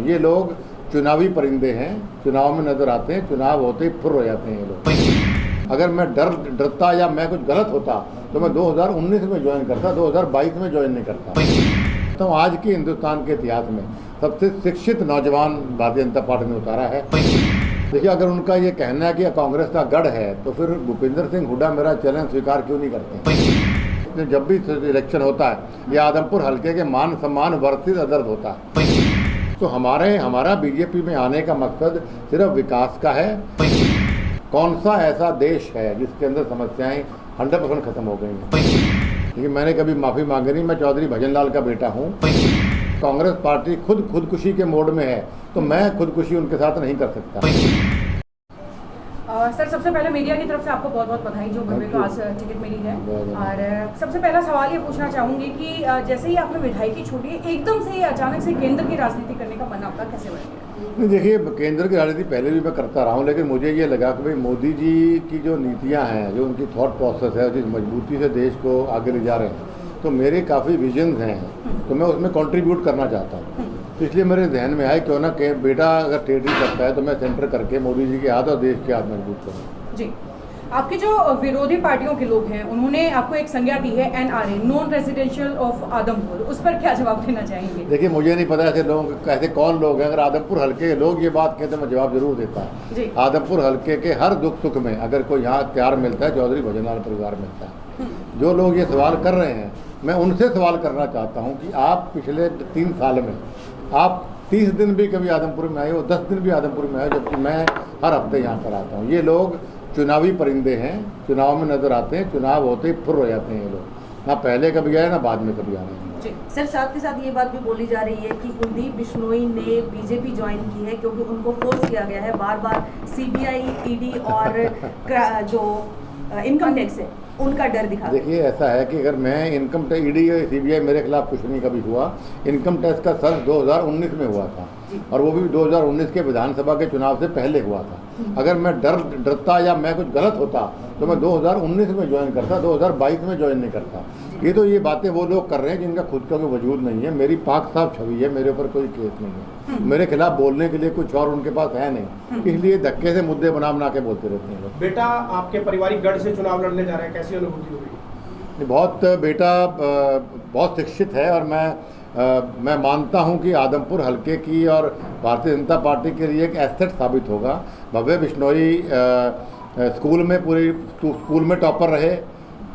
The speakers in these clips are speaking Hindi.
हूँ। ये लोग चुनावी परिंदे हैं, चुनाव में नजर आते हैं, चुनाव होते ही फुर हो जाते हैं ये लोग। अगर मैं डरता या मैं कुछ गलत होता तो मैं 2019 में ज्वाइन करता, 2022 में ज्वाइन नहीं करता। तो आज के हिंदुस्तान के इतिहास में सबसे शिक्षित नौजवान भारतीय जनता पार्टी ने उतारा है। देखिए, अगर उनका ये कहना है कि कांग्रेस का गढ़ है तो फिर भूपेंद्र सिंह हुड्डा मेरा चैलेंज स्वीकार क्यों नहीं करते। जब भी इलेक्शन होता है या आदमपुर हल्के के मान सम्मान वर्सेस अदर्स होता है तो हमारा बीजेपी में आने का मकसद सिर्फ विकास का है। कौन सा ऐसा देश है जिसके अंदर समस्याएं 100% खत्म हो गई हैं। लेकिन मैंने कभी माफ़ी मांगी नहीं। मैं चौधरी भजन लाल का बेटा हूँ। कांग्रेस पार्टी खुदकुशी के मोड में है तो मैं खुदकुशी उनके साथ नहीं कर सकता। सर, सबसे पहले मीडिया की तरफ से आपको बहुत बहुत बधाई जो भव्य को आज टिकट मिली है। और सबसे पहला सवाल ये पूछना चाहूँगी कि जैसे ही आपने विधायकी छोड़ी है, एकदम से अचानक से केंद्र की राजनीति करने का मन आपका कैसे बन गया? नहीं, देखिए, केंद्र की राजनीति पहले भी मैं करता रहा हूँ, लेकिन मुझे ये लगा कि भाई मोदी जी की जो नीतियाँ हैं, जो उनकी थॉट प्रोसेस है, जिस मजबूती से देश को आगे ले जा रहे हैं, तो मेरे काफ़ी विजन्स हैं तो मैं उसमें कंट्रीब्यूट करना चाहता हूँ। तो इसलिए मेरे जहन में आया क्यों ना कि बेटा अगर टेडरी करता है तो मैं सेंटर करके मोदी जी के हाथ और देश के हाथ मजबूत करूँ। जी, आपके जो विरोधी पार्टियों के लोग हैं उन्होंने आपको एक संज्ञा दी है NRA, non residential of Adampur, उस पर क्या जवाब देना चाहेंगे? देखिए, मुझे नहीं पता ऐसे कौन लोग हैं। अगर आदमपुर हल्के के लोग ये बात कहते हैं मैं जवाब जरूर देता है। आदमपुर हल्के के हर दुख सुख में अगर कोई यहाँ प्यार मिलता है, चौधरी भजनलाल परिवार मिलता है। जो लोग ये सवाल कर रहे हैं, मैं उनसे सवाल करना चाहता हूँ कि आप पिछले 3 साल में आप 30 दिन भी कभी आदमपुर में आए हो, 10 दिन भी आदमपुर में आए, जबकि मैं हर हफ्ते यहाँ पर आता हूँ। ये लोग चुनावी परिंदे हैं, चुनाव में नजर आते हैं, चुनाव होते ही फुर हो जाते हैं ये लोग। ना पहले कभी आए ना बाद में कभी आ रहे हैं। सर, साथ के साथ ये बात भी बोली जा रही है कि कुलदीप बिश्नोई ने बीजेपी ज्वाइन की है क्योंकि उनको फोर्स किया गया है। बार बार CBI, ED और जो इनकम टैक्स है उनका डर दिखा। देखिए, ऐसा है कि अगर मैं इनकम टैक्स, ED और CBI मेरे खिलाफ कुछ नहीं कभी हुआ। इनकम टैक्स का सर्च 2019 में हुआ था और वो भी 2019 के विधानसभा के चुनाव से पहले हुआ था। अगर मैं डरता या मैं कुछ गलत होता तो मैं 2019 में ज्वाइन करता, 2022 में ज्वाइन नहीं करता। ये बातें वो लोग कर रहे हैं जिनका खुद का कोई वजूद नहीं है। मेरी पाक साफ छवि है, मेरे ऊपर कोई केस नहीं है, मेरे खिलाफ बोलने के लिए कुछ और उनके पास है नहीं, इसलिए धक्के से मुद्दे बना के बोलते रहते हैं लोग। बेटा आपके पारिवारिक गढ़ से चुनाव लड़ने जा रहे हैं, कैसी अनुभूति हो रही है? बेटा बहुत शिक्षित है और मैं मानता हूं कि आदमपुर हल्के की और भारतीय जनता पार्टी के लिए एक एसेट साबित होगा। भव्य बिश्नोई स्कूल में टॉपर रहे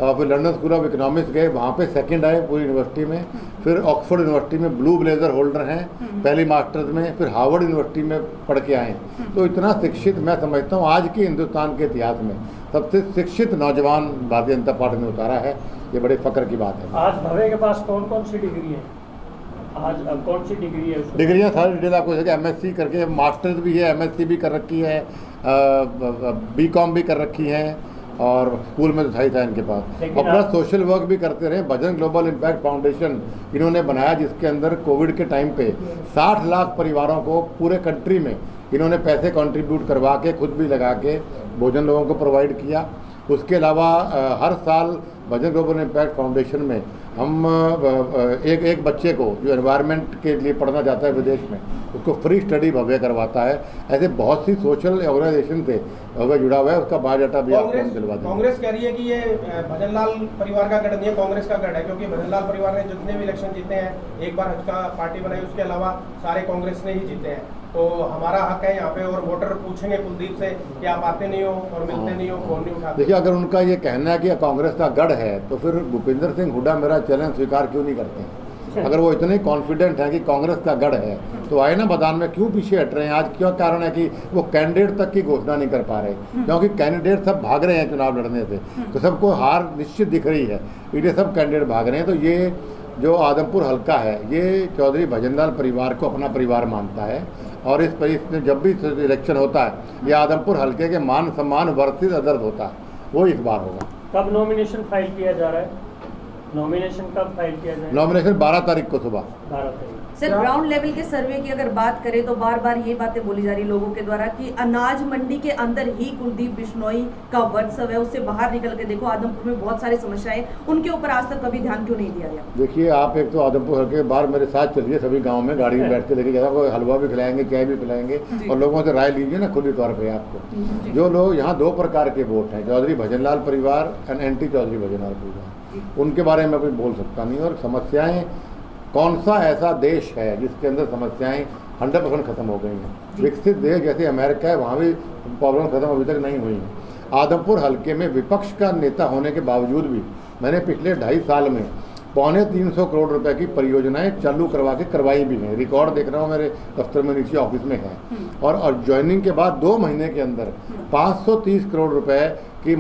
और फिर लंदन स्कूल ऑफ इकोनॉमिक्स गए, वहाँ पे सेकंड आए पूरी यूनिवर्सिटी में। फिर ऑक्सफोर्ड यूनिवर्सिटी में ब्लू ब्लेजर होल्डर हैं पहली मास्टर्स में। फिर हार्वर्ड यूनिवर्सिटी में पढ़ के आए। तो इतना शिक्षित मैं समझता हूँ आज के हिंदुस्तान के इतिहास में सबसे शिक्षित नौजवान भारतीय जनता पार्टी ने उतारा है। ये बड़े फख्र की बात है। आज भव्य के पास कौन कौन सी डिग्री है? आज कौन सी डिग्री है? डिग्रियाँ सारी डिटेल आपको MSc करके, मास्टर्स भी है, MSc भी कर रखी है, BCom भी कर रखी है और स्कूल में तो था इनके पास। और प्लस सोशल वर्क भी करते रहे। भजन ग्लोबल इम्पैक्ट फाउंडेशन इन्होंने बनाया जिसके अंदर कोविड के टाइम पे 60 लाख परिवारों को पूरे कंट्री में इन्होंने पैसे कंट्रीब्यूट करवा के खुद भी लगा के भोजन लोगों को प्रोवाइड किया। उसके अलावा हर साल भजन ग्लोबल इम्पैक्ट फाउंडेशन में हम एक बच्चे को जो एनवायरनमेंट के लिए पढ़ना चाहता है विदेश में, उसको फ्री स्टडी भव्य करवाता है। ऐसे बहुत सी सोशल ऑर्गेनाइजेशन से भव्य जुड़ा हुआ है। उसका बायोडाटा भी आपको हम दिलवा देंगे। कांग्रेस कह रही है कि ये भजनलाल परिवार का गढ़ नहीं है, कांग्रेस का गढ़ है, क्योंकि भजनलाल परिवार ने जितने भी इलेक्शन जीते हैं, एक बार हज पार्टी बनाई, उसके अलावा सारे कांग्रेस ने ही जीते हैं। तो हमारा हक है यहाँ पे और वोटर पूछेंगे कुलदीप से कि आप आते नहीं हो और मिलते नहीं हो, फोन नहीं उठाते। देखिए, अगर उनका ये कहना है कि कांग्रेस का गढ़ है तो फिर भूपेंद्र सिंह हुड्डा मेरा चैलेंज स्वीकार क्यों नहीं करते? अगर वो इतने कॉन्फिडेंट है कि कांग्रेस का गढ़ है तो आए ना मैदान में, क्यों पीछे हट रहे हैं? आज क्यों कारण है कि वो कैंडिडेट तक की घोषणा नहीं कर पा रहे, क्योंकि कैंडिडेट सब भाग रहे हैं चुनाव लड़ने से, तो सबको हार निश्चित दिख रही है, इसलिए सब कैंडिडेट भाग रहे हैं। तो ये जो आदमपुर हल्का है ये चौधरी भजनलाल परिवार को अपना परिवार मानता है और इसमें जब भी इलेक्शन होता है ये आदमपुर हल्के के मान सम्मान वर्सेस अदर्स होता है, वो इस बार होगा। कब नॉमिनेशन फाइल किया जा रहा है? नॉमिनेशन कब फाइल किया जाएगा? नॉमिनेशन 12 तारीख को सुबह। 12 तारीख। सर ग्राउंड लेवल के सर्वे की अगर बात करें तो बार बार ये बातें बोली जा रही लोगों के द्वारा कि अनाज मंडी के अंदर ही कुलदीप बिश्नोई का वर्चस्व है, उससे बाहर निकल के देखो आदमपुर में बहुत सारी समस्याएं, उनके ऊपर आज तक कभी ध्यान क्यों नहीं दिया गया? देखिए, आप एक तो आदमपुर हल्के बाहर मेरे साथ चलिए सभी गाँव में, गाड़ी में बैठ के लेके जाता हूँ, हलवा भी खिलाएंगे, चाय भी पिलाएंगे, और लोगों से राय लीजिए ना खुली तौर पर। आपको जो लोग यहाँ दो प्रकार के वोट हैं, चौधरी भजनलाल परिवार एंड एंटी चौधरी भजनलाल परिवार, उनके बारे में कुछ बोल सकता नहीं। और समस्याएं, कौन सा ऐसा देश है जिसके अंदर समस्याएं 100% खत्म हो गई हैं? विकसित देश जैसे अमेरिका है, वहाँ भी प्रॉब्लम खत्म अभी तक नहीं हुई है। आदमपुर हल्के में विपक्ष का नेता होने के बावजूद भी मैंने पिछले 2.5 साल में 325 करोड़ रुपए की परियोजनाएं चालू करवाई भी हैं। रिकॉर्ड देख रहा हूँ, मेरे दफ्तर में नीचे ऑफिस में है। और ज्वाइनिंग के बाद 2 महीने के अंदर 530 करोड़ रुपए की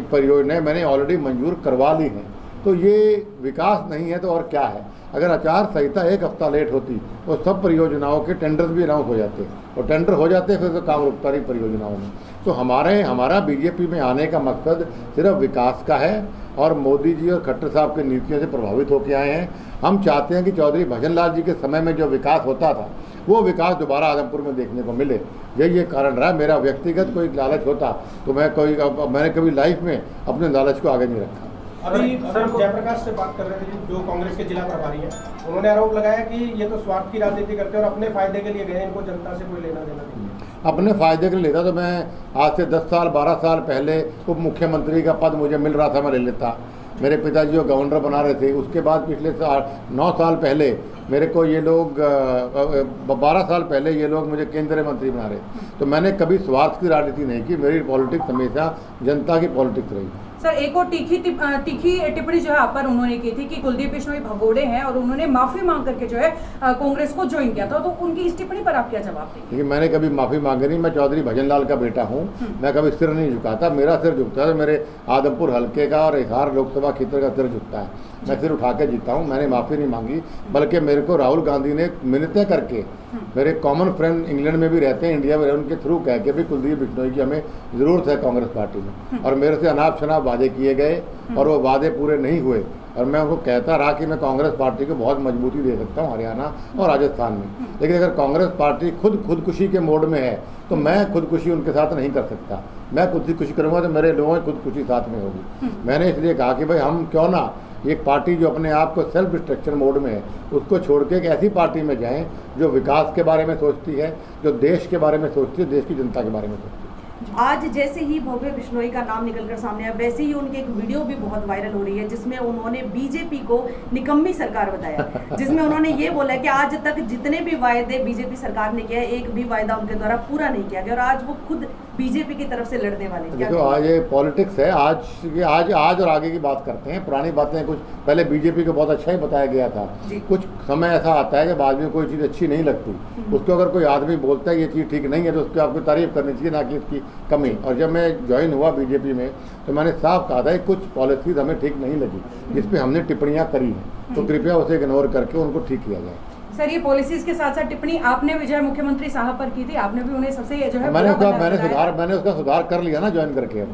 परियोजनाएं मैंने ऑलरेडी मंजूर करवा ली हैं। तो ये विकास नहीं है तो और क्या है? अगर आचार संहिता 1 हफ्ता लेट होती तो सब परियोजनाओं के टेंडर्स भी अनाउंस हो जाते, और टेंडर हो जाते फिर तो काम रुकता नहीं परियोजनाओं में। तो हमारा बीजेपी में आने का मकसद सिर्फ विकास का है, और मोदी जी और खट्टर साहब की नीतियों से प्रभावित होकर आए हैं। हम चाहते हैं कि चौधरी भजनलाल जी के समय में जो विकास होता था वो विकास दोबारा आदमपुर में देखने को मिले। यही कारण रहा। मेरा व्यक्तिगत कोई लालच होता तो मैंने कभी लाइफ में अपने लालच को आगे नहीं रखा। अभी जयप्रकाश से बात कर रहे थे जो कांग्रेस के जिला प्रभारी हैं, उन्होंने आरोप लगाया कि ये तो स्वार्थ की राजनीति करते हैं और अपने फायदे के लिए गए, इनको जनता से कोई लेना देना नहीं है। अपने फायदे के लिए लेता तो मैं आज से 10 साल 12 साल पहले उप मुख्यमंत्री का पद मुझे मिल रहा था, मैं ले लेता। मेरे पिताजी को गवर्नर बना रहे थे। उसके बाद पिछले 9 साल पहले मेरे को ये लोग 12 साल पहले ये लोग मुझे केंद्रीय मंत्री बना रहे। तो मैंने कभी स्वार्थ की राजनीति नहीं की। मेरी पॉलिटिक्स हमेशा जनता की पॉलिटिक्स रही। सर एक और तीखी टिप्पणी जो है आप पर उन्होंने की थी कि कुलदीप बिश्नोई भगोड़े हैं और उन्होंने माफी मांग करके जो है कांग्रेस को ज्वाइन किया था। तो उनकी इस टिप्पणी पर आप क्या जवाब देंगे? देखिए, मैंने कभी माफी मांगी नहीं। मैं चौधरी भजनलाल का बेटा हूँ। मैं कभी सिर नहीं झुकाता। मेरा सिर झुकता है मेरे आदमपुर हल्के का और हिसार लोकसभा क्षेत्र का सिर झुकता है। मैं सिर उठा के जीता हूँ। मैंने माफ़ी नहीं मांगी, बल्कि मेरे को राहुल गांधी ने मिन्नतें करके, मेरे कॉमन फ्रेंड इंग्लैंड में भी रहते हैं, इंडिया में रहते हैं, उनके थ्रू कह के भी कुलदीप बिश्नोई की हमें ज़रूरत है कांग्रेस पार्टी में। और मेरे से अनाप शनाप वादे किए गए और वो वादे पूरे नहीं हुए। और मैं उनको कहता रहा कि मैं कांग्रेस पार्टी को बहुत मजबूती दे सकता हूँ हरियाणा और राजस्थान में। लेकिन अगर कांग्रेस पार्टी खुदकुशी के मोड में है तो मैं खुदकुशी उनके साथ नहीं कर सकता। मैं खुदकुशी करूँगा तो मेरे लोगों की खुदकुशी साथ में होगी। मैंने इसलिए कहा कि भाई हम क्यों ना एक पार्टी जो अपने आप को सेल्फ डिस्ट्रक्शन मोड में है उसको छोड़ के एक ऐसी पार्टी में जाएं जो विकास के बारे में सोचती है, जो देश के बारे में सोचती है, देश की जनता के बारे में सोचती है। आज जैसे ही भव्य बिश्नोई का नाम निकलकर सामने आया, वैसे ही उनकी एक वीडियो भी बहुत वायरल हो रही है जिसमें उन्होंने बीजेपी को निकम्मी सरकार बताया, जिसमें उन्होंने ये बोला कि आज तक जितने भी वायदे बीजेपी सरकार ने किया, एक भी वायदा उनके द्वारा पूरा नहीं किया गया और आज वो खुद बीजेपी की तरफ से लड़ने वाले। देखो, आज ये पॉलिटिक्स है। आज और आगे की बात करते हैं। पुरानी बातें कुछ पहले बीजेपी को बहुत अच्छा ही बताया गया था। कुछ समय ऐसा आता है जब आदमी को कोई चीज़ अच्छी नहीं लगती, उसको अगर कोई आदमी बोलता है ये चीज़ ठीक नहीं है तो उसकी आपको तारीफ करनी चाहिए, ना कि उसकी कमी। और जब मैं ज्वाइन हुआ बीजेपी में तो मैंने साफ कहा था कुछ पॉलिसीज हमें ठीक नहीं लगी जिस पे हमने टिप्पणियां करी हैं, तो कृपया उसे इग्नोर करके उनको ठीक किया जाए। सर ये पॉलिसीज के साथ साथ टिप्पणी आपने विजय मुख्यमंत्री साहब पर की थी, आपने भी उन्हें सबसे जो है मैंने उसका सुधार कर लिया ना ज्वाइन करके।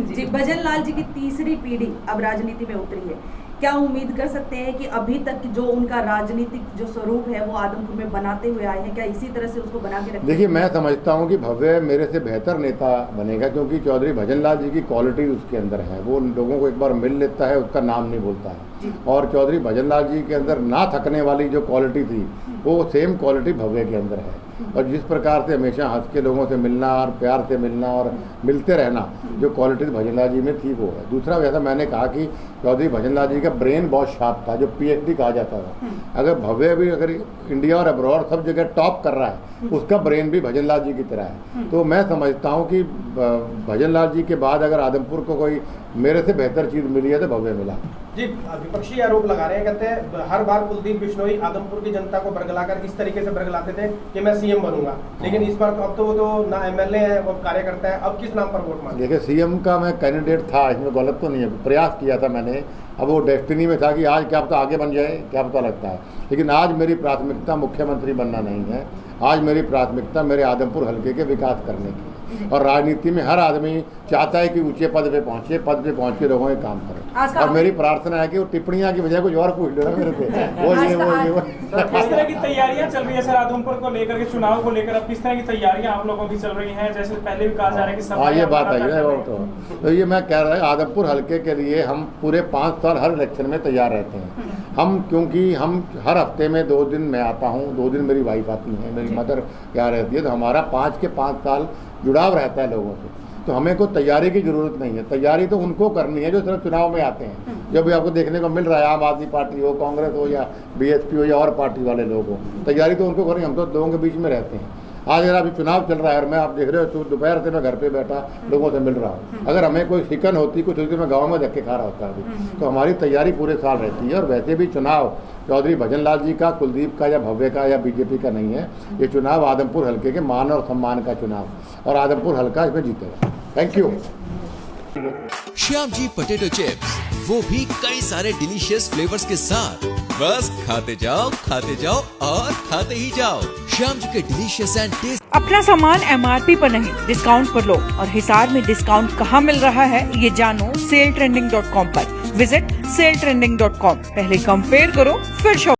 जी, भजनलाल जी की तीसरी पीढ़ी अब राजनीति में उतरी है। क्या उम्मीद कर सकते हैं कि अभी तक जो उनका राजनीतिक जो स्वरूप है वो आदमपुर में बनाते हुए आए हैं, क्या इसी तरह से उसको बना के रखें? देखिए, मैं समझता हूं कि भव्य मेरे से बेहतर नेता बनेगा, क्योंकि चौधरी भजनलाल जी की क्वालिटी उसके अंदर है। वो लोगों को एक बार मिल लेता है, उसका नाम नहीं बोलता है। और चौधरी भजनलाल जी के अंदर ना थकने वाली जो क्वालिटी थी वो सेम क्वालिटी भव्य के अंदर है। और जिस प्रकार से हमेशा हंस के लोगों से मिलना और प्यार से मिलना और मिलते रहना जो क्वालिटी भजनलाल जी में थी वो है। दूसरा, जैसा मैंने कहा कि चौधरी भजनलाल जी का ब्रेन बहुत शार्प था, जो PhD कहा जाता था। अगर भव्य भी अगर इंडिया और अब्रॉड सब जगह टॉप कर रहा है, उसका ब्रेन भी भजनलाल जी की तरह है। तो मैं समझता हूँ कि भजनलाल जी के बाद अगर आदमपुर को कोई मेरे से बेहतर चीज़ मिली है तो भव्य मिला। जी, विपक्षी आरोप लगा रहे हैं, कहते हैं हर बार कुलदीप बिश्नोई आदमपुर की जनता को बरगलाकर इस तरीके से बरगलाते थे कि मैं CM बनूंगा, लेकिन इस बार तो अब तो वो तो ना MLA है, वो कार्यकर्ता है, अब किस नाम पर वोट मांगे? देखिए, CM का मैं कैंडिडेट था, इसमें गलत तो नहीं है, प्रयास किया था मैंने। अब वो डेस्टिनी में था कि आज क्या पता आगे बन जाए, क्या पता लगता है। लेकिन आज मेरी प्राथमिकता मुख्यमंत्री बनना नहीं है। आज मेरी प्राथमिकता मेरे आदमपुर हल्के के विकास करने की है। और राजनीति में हर आदमी चाहता है कि ऊंचे पद पे पहुंचे, पद पे पहुंच के लोगों के काम आज करे। का और मेरी प्रार्थना है कि वो टिप्पणियां की बजाय कुछ और पूछ लेना मेरे से, वो किस तरह की तैयारियां चल रही है सर आदमपुर को लेकर के, चुनाव को लेकर अब किस तरह की तैयारियां आप लोगों की चल रही हैं? जैसे पहले भी कहा जा रहा है कि सब हाँ ये बात है तो ये मैं कह रहा हूँ, आदमपुर हल्के के लिए हम पूरे 5 साल हर इलेक्शन में तैयार रहते हैं हम, क्योंकि हम हर हफ्ते में 2 दिन मैं आता हूँ, 2 दिन मेरी वाइफ आती है, मेरी मदर क्या रहती है, तो हमारा 5 के 5 साल जुड़ाव रहता है लोगों से। तो हमें कोई तैयारी की जरूरत नहीं है, तैयारी तो उनको करनी है जो सिर्फ चुनाव में आते हैं। जब भी आपको देखने को मिल रहा है, आम आदमी पार्टी हो, कांग्रेस हो या बीएसपी हो या और पार्टी वाले लोग हो, तैयारी तो उनको करनी, हम तो लोगों के बीच में रहते हैं। आज अगर अभी चुनाव चल रहा है और मैं आप देख रहे हो तो दोपहर से मैं घर पे बैठा लोगों से मिल रहा हूँ। अगर हमें कोई शिकन होती, कुछ होती, मैं गाँव में धक्के खा रहा होता अभी। तो हमारी तैयारी पूरे साल रहती है। और वैसे भी चुनाव चौधरी भजन लाल जी का, कुलदीप का या भव्य का या बीजेपी का नहीं है, ये चुनाव आदमपुर हल्के के मान और सम्मान का चुनाव, और आदमपुर हल्का इसमें जीतेगा। Thank you. Shyam ji potato chips, वो भी कई सारे डिलीशियस फ्लेवर्स के साथ। बस खाते जाओ और खाते ही जाओ। श्याम जी के डिलीशियस एंड टेस्ट। अपना सामान MRP पर नहीं, डिस्काउंट पर लो। और हिसार में डिस्काउंट कहाँ मिल रहा है ये जानो सेलट्रेंडिंग.com पर। विजिट सेलट्रेंडिंग.com। पहले कंपेयर करो फिर शॉप।